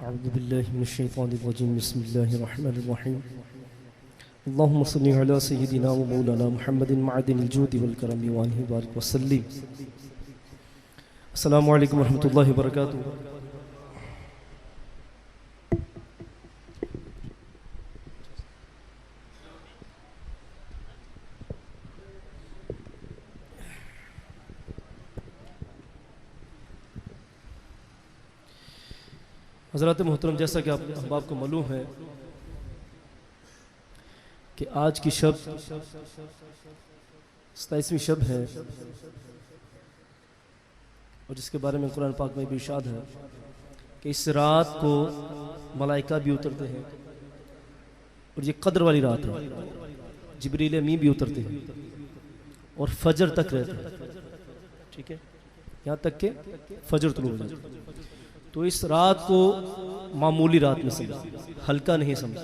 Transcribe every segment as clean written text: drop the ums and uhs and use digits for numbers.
औज़ुबिल्लाहिमिनश्शैतानिर्रजीम बिस्मिल्लाहिर्रहमानिर्रहीम अल्लाहुम्मा सल्लि अला सय्यिदिना व मौलाना मुहम्मदिन मअदिनिल जूदि वल करमी व अलैहि बारिक वसल्लिम। अस्सलामु अलैकुम व रहमतुल्लाहि व बरकातुहू। हज़रात मोहतरम, जैसा कि आपको मालूम है कि आज की शब 27वीं शब है और जिसके बारे में कुरान पाक में भी इरशाद है कि इस रात को मलाइका भी उतरते हैं और ये कद्र वाली रात है। जिब्रील अमीन भी उतरते हैं और फजर तक रहते हैं। ठीक है, यहाँ तक के फजर तुलू हो जाता है। तो इस रात को मामूली रात में समझ, हल्का नहीं समझ।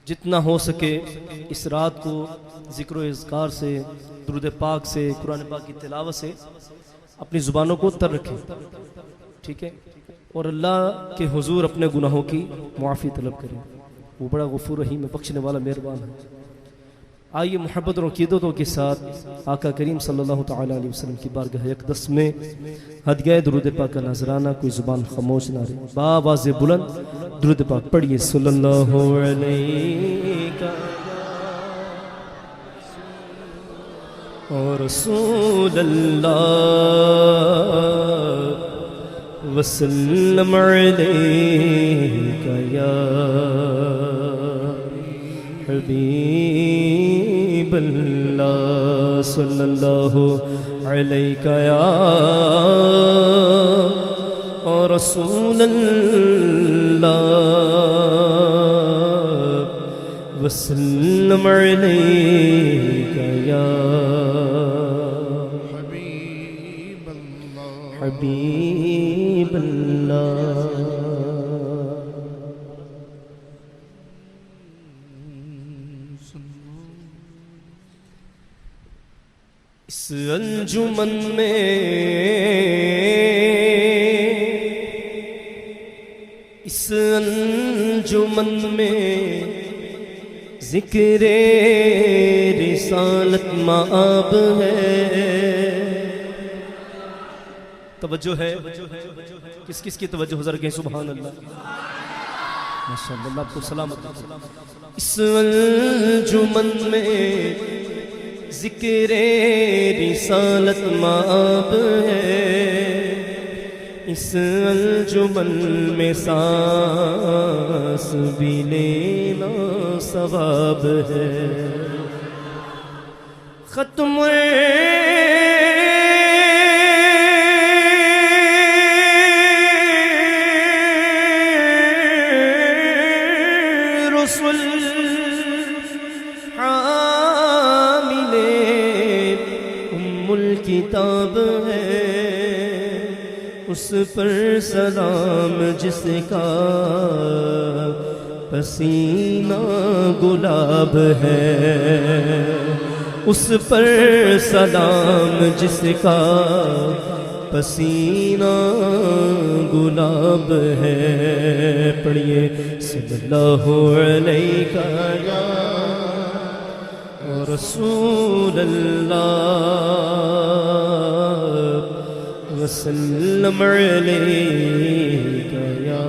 जितना हो सके इस रात को जिक्र इज़कार से, दुरूद पाक से, कुरान पाक की तिलावत से अपनी ज़ुबानों को तर रखें। ठीक है, और अल्लाह के हुजूर अपने गुनाहों की मुआफ़ी तलब करें। वो बड़ा गफूर रहीम है, बख्शने वाला मेहरबान है। आइए मोहब्बत और अक़ीदतों के साथ आका करीम सल्लल्लाहु तआला अलैहि वसल्लम की बारगाह अक़दस में हदीया दुरूद पाक का नजराना, कोई ज़ुबान खामोश ना रहे। बावाज़े बुलंद दुरूद पाक पढ़िए। सल्लल्लाहु अलैका रसूलल्लाह वसल्लम अलैका या हबीबल्लाह सल्लल्लाहु अलैका या रसूलल्लाह वसल्लम अलैका या हबीबल्लाह। इस अंजुमन में, इस अंजुमन में ज़िक्रे रिसालत माब है। तवज्जो है, किस किस की तवज्जो जरा कहें सुभान अल्लाह। माशाअल्लाह, आपको सलामत। इस अंजुमन में ज़िक्रे रिसालत माब है। इस अंजुमन में सांस भी लेना सवाब है। खत्म रसूल किताब है, उस पर सलाम जिसका पसीना गुलाब है। उस पर सलाम जिसका पसीना गुलाब है। पढ़िए सल्लल्लाहु अलैका या रसूलल्लाह वसल्लम अलैका या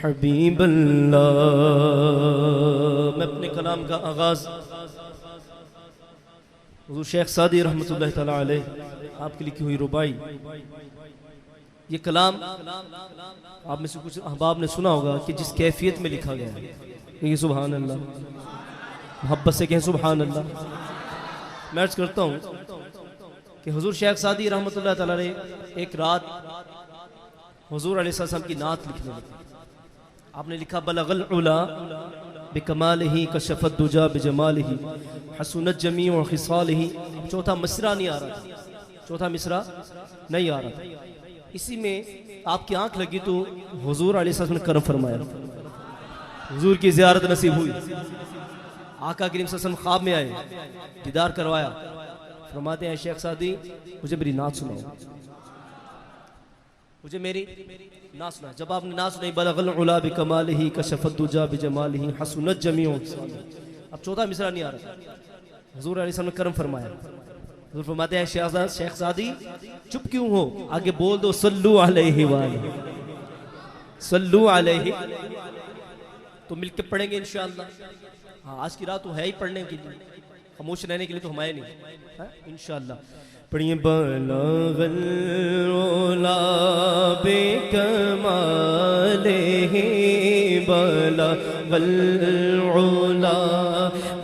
हबीबल्लाह। मैं अपने कलाम का आगाज़ हुज़ूर शेख सादी रहमतुल्लाह तआला अलैह आपके लिखी हुई रुबाई, ये कलाम आप में से कुछ अहबाब ने सुना होगा कि जिस कैफियत में लिखा गया है। ये सुभान अल्लाह, मोहब्बत से कहें सुभान अल्लाह। मैं अर्ज़ करता हूँ कि हुज़ूर शेख सादी रहमतुल्लाह तआला ने एक रात हुज़ूर अलैहिस्सलाम की नात लिखने लगे। आपने लिखा बलगल उला बिकमालिही कशफत दुजा बिजमालिही हसनत जमी व खिसालिही। चौथा मिसरा नहीं आ रहा, चौथा मिसरा नहीं आ रहा। इसी में आपकी आंख लगी तो हुजूर अलैहिस्सलाम ने करम फरमाया, हुजूर की ज़ियारत नसीब हुई। आका करीम सल्लल्लाहु अलैहि वसल्लम ख्वाब में आए, दीदार करवाया। फरमाते हैं शेख सादी मुझे मेरी नात सुनाओ। मुझे मेरी ना सुना, जब आपने ना सुनाई बलगल उला बिकमालिही कशफत दुजा बिजमालिही हसनत जमीउ। अब चौथा मिसरा नहीं आ रहा। हुजूर अलैहि सल्लम ने करम फरमाया। हुजूर फरमाते हैं शेख सादी चुप क्यों हो, आगे बोल दो सल्लु अलैहि वाले सल्लु अलैहि। तो मिलके पढ़ेंगे इंशाअल्लाह। हाँ, आज की रात तो है ही पढ़ने के लिए, खामोश रहने के लिए तो हम आए नहीं इंशाअल्लाह। पढ़िए बलगल उला बिकमालिही बलगल उला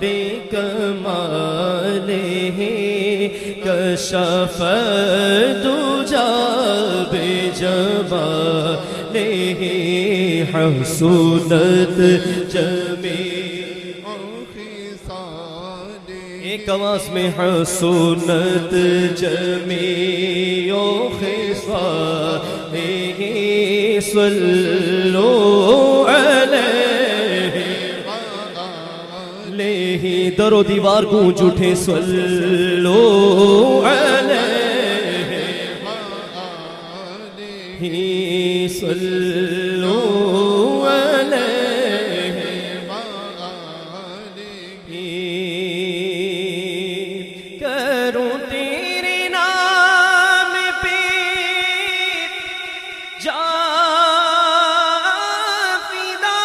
बिकमालिही कशफत दुजा बिजमालिही हसनत जमीउ खिसालिही। एक आवाज में हसनत जमीउ खिसालिही सल्लु अलैहि। दरो दीवार गूंज उठे सल्लु अलैहि सल्लु अलैहि। करूं तेरे नाम पे जाफिदा,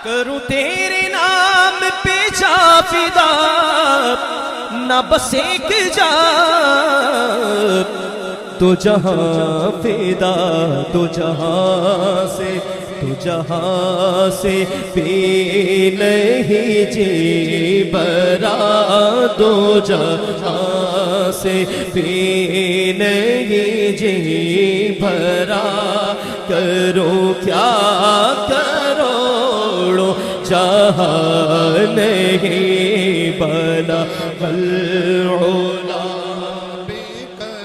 करूं तेरे नाम पे जाफिदा, ना बस एक जा तो जहां फिदा, तो जहां से भी नहीं जी बरा, दो जहां से भी नहीं जी भरा। करो क्या करोड़ों जहां नहीं बना उला बिकमालिही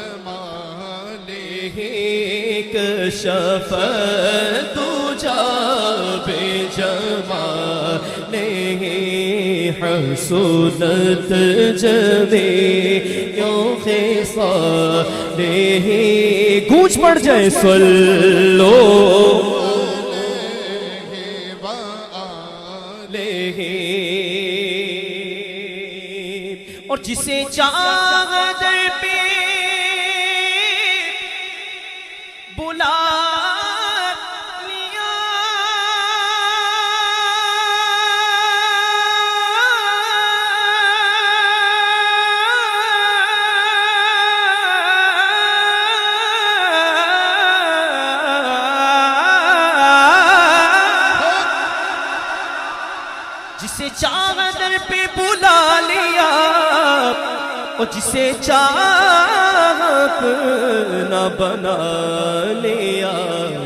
कशफत दुजा बिजमालिही हसनत जमीउ खिसालिही। गूंज पड़ जाए सल्लो और जिसे चादर पे बुला लिया, जिसे चादर पे बुला लिया और जिसे चाहत न बना लिया।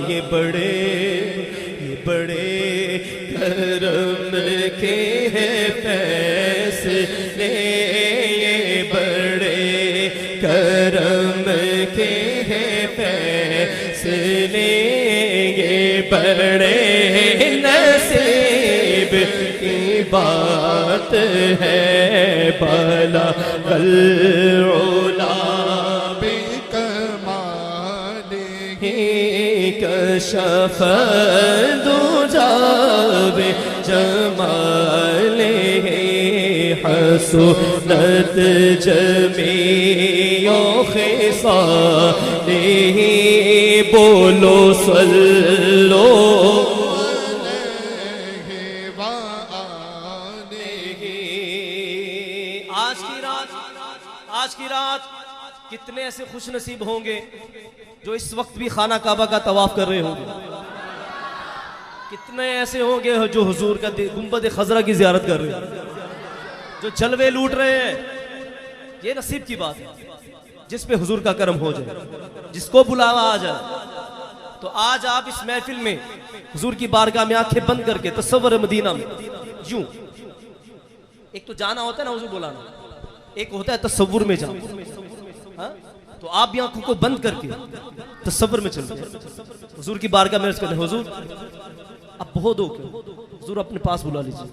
ये बड़े करम के हैं फैसले, ये बड़े करम के हैं फैसले, ये बड़े नसीब की बात है। बलगल उला बिकमालिही कशफत दुजा बिजमालिही हसनत जमीउ खिसालिही। बोलो सल्लो आज की रात कितने ऐसे खुश नसीब होंगे जो इस वक्त भी खाना काबा का तवाफ कर रहे होंगे। कितने ऐसे होंगे जो हुजूर का गुंबद खजरा की जियारत कर रहे हैं, जो जलवे लूट रहे हैं। ये नसीब की बात है जिस पे हुजूर का करम हो जाए, जिसको बुलावा आ जाए। तो आज आप इस महफिल में हुजूर की बारगाह में आंखें बंद करके तसव्वुर मदीना में यूं, एक तो जाना होता है ना हुजूर बुलाना, एक होता है तसव्वुर में जाना। हाँ? तो तो आप भी आंखों को बंद करके तसव्वुर में चलते हैं, हुजूर की बारगाह में अर्ज़ करते हैं, हुजूर आप बहुत हो क्यों, हुजूर अपने पास बुला लीजिए,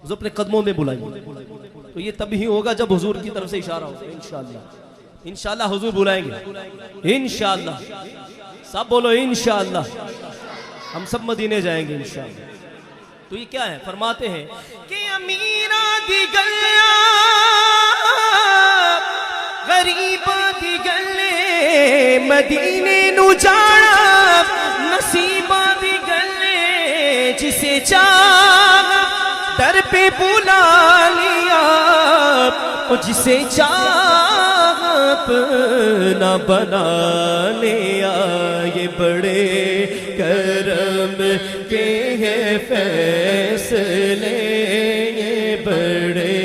हुजूर अपने कदमों में बुलाइए। तो ये तभी होगा जब हुजूर की तरफ से इशारा होगा। इंशाअल्लाह, इंशाअल्लाह हुजूर बुलाएंगे, इंशाअल्लाह। सब बोलो इंशाअल्लाह, हम सब मदीने जाएंगे इंशाअल्लाह। तो ये क्या है, फरमाते हैं कि अमीरा दी गल्ला गरीबा दी गल्ले मदीने नु जाना, नसीबा दी गल्ले जिसे चाह दर पे बुला लिया, और जिसे चाह अपना बना लिया। ये बड़े करम के हैं फैसले, ये बड़े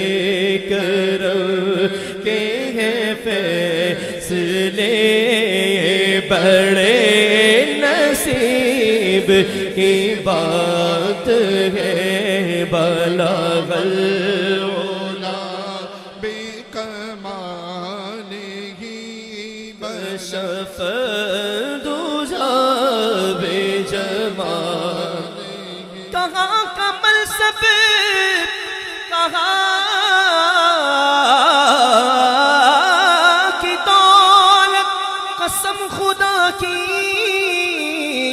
करम के हैं फैसले, ये बड़े नसीब की बात है। बलागल ओला बेकमाल ही बशफ दूजा बेजमाल, कहाँ कमल सब कहाँ की दौलत, कसम खुदा की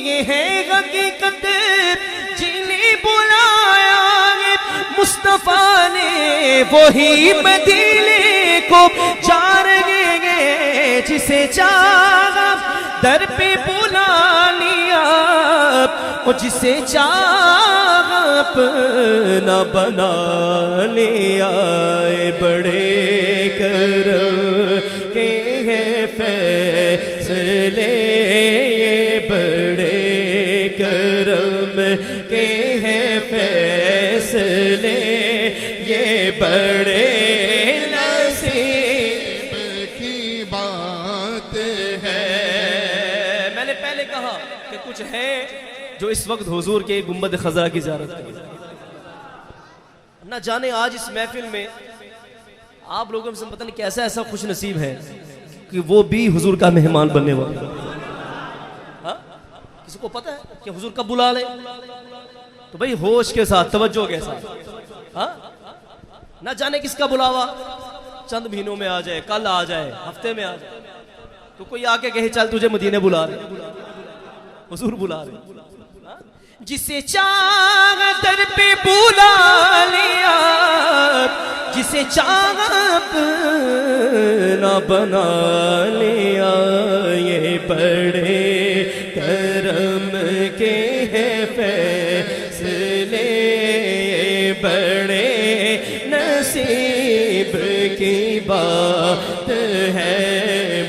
ये है हकीकत, जिन्हें बुलाया मुस्तफा ने वही मदीने को जा रहे, जिसे चाहा दर पे बुला लिया, और जिसे चाहा अपना बना लिया। बड़े करम के हैं फैसले, ये बड़े करम के हैं फैसले, ये बड़े नसीब की बात है। मैंने पहले कहा कि कुछ है जो इस वक्त हुजूर के गुंबद खज़रा की ज़ियारत करें। न जाने आज इस महफिल में आप लोगों में से पता नहीं कैसा ऐसा खुश नसीब है कि वो भी हुजूर का मेहमान बनने वाला। हाँ, किसी को पता है कि हुजूर कब बुला ले? तो भाई होश के साथ, तवज्जो के साथ। हाँ, न जाने किसका बुलावा चंद महीनों में आ जाए, कल आ जाए, हफ्ते में आ जाए। तो कोई आके कहे चल तुझे मदीने बुला रहे, हुजूर बुला रहे। जिसे चाह दर पे बुला लिया, जिसे चाह अपना बना लिया। ये बड़े करम के हैं फैसले, बड़े नसीब की बात है।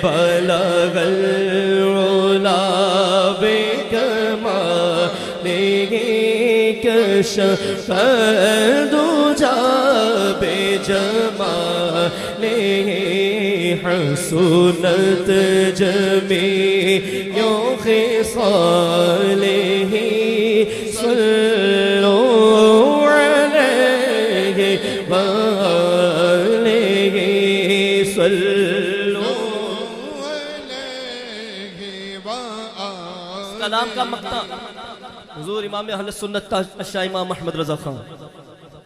बलगल ओला कशफ दूजा बेजमाले, हसूनत जमीयों खिसाले, सल्लो अलैहि वालेहि सल्लो अलैहि वालेहि। कलाम का मक्ता हुजूर इमाम अहले सुन्नत अशा इमाम अहमद रजा खान,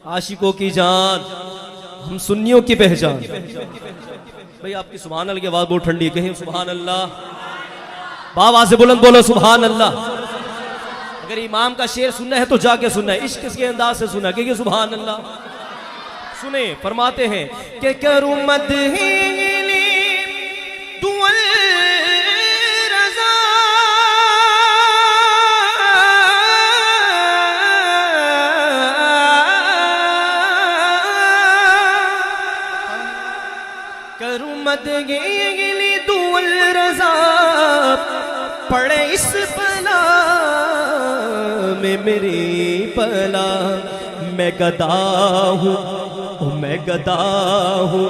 आशिकों की जान, हम सुन्नियों की पहचान। भाई आपकी सुभान अल्लाह की आवाज बहुत ठंडी है, कहीं सुभान अल्लाह, बाबा से बुलंद बोलो सुभान अल्लाह। अगर इमाम का शेर सुनना है तो जाके सुनना है, इश्क के अंदाज से सुनना है, क्योंकि सुभान अल्लाह। सुने, फरमाते हैं कि करूं मदही दुअल मदगेली दुअल रज़ा, पड़े इस बला में मेरी बला। मैं गदा हूँ, मैं गदा हूँ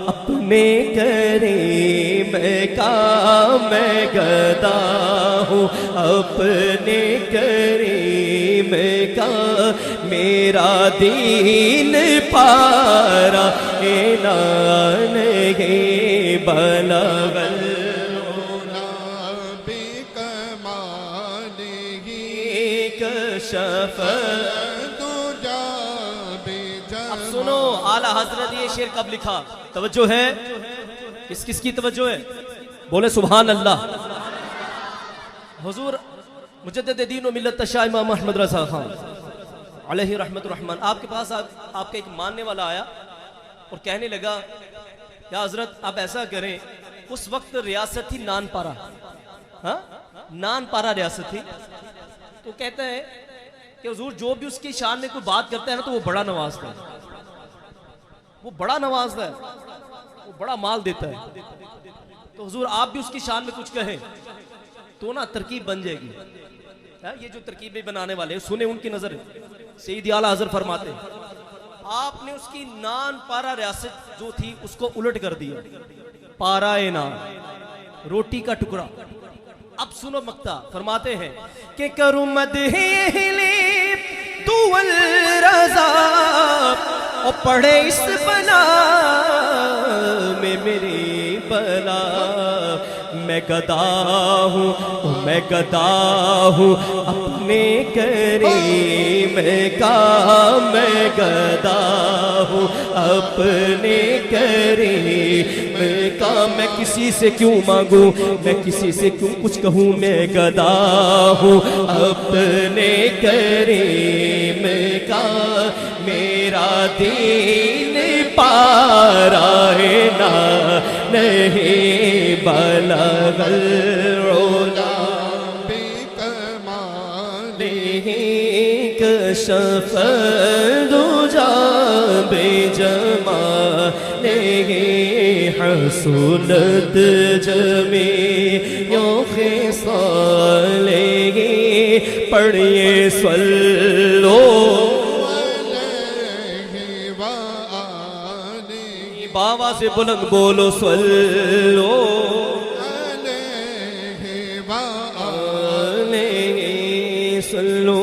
अपने करीम का, मैं गदा हूँ अपने करीम का। मेरा दीन पारा ऐलान है। बलगल शफ़क़त। दुजा बेजमा। अब सुनो आला हजरत ये शेर कब लिखा, तवज्जो है, किस किस की तवज्जो है, बोले सुभान अल्लाह। हुजूर मुजद्दिद दीन व मिल्लत शाह इमाम अहमद रज़ा खान अलैहि रहमतुर रहमान, आपके पास आपका एक मानने वाला आया और कहने लगा, या हजरत आप ऐसा करें, उस वक्त रियासत थी नानपारा, हाँ नानपारा रियासत थी, तो कहता है कि हुजूर जो भी उसकी शान में कोई बात करता है ना तो वो बड़ा नवाजता है, वो बड़ा नवाजता है, वो बड़ा माल देता है। तो हुजूर आप भी उसकी शान में कुछ कहें तो ना तरकीब बन जाएगी। ये जो तरकीबें बनाने वाले सुने उनकी नजर सईद आला हज़रत फरमाते हैं, आपने उसकी नान पारा रियासत जो थी उसको उलट कर दिया, पारा ए नान, रोटी का टुकड़ा। अब सुनो मक्ता, फरमाते हैं कि करूं मदहे दुअल रज़ा और पढ़े इस बला में मेरी बला। मैं गदा हूँ, मैं गदा हूँ अपने करीम का, मैं गदा हूँ अपने करीम का। मैं किसी से क्यों मांगूं, मैं किसी से क्यों कुछ कहूँ, मैं गदा हूँ अपने करीम का। मेरा दीन पारा है ना नहीं बलगल उला बेकमालिही कशफ़ दुजा बेजमालिही हसनत जमीओ खिसालिही। पढ़िए सल्लो बाबा से बुलंद बोलो सल्लो अलैहि सल्लो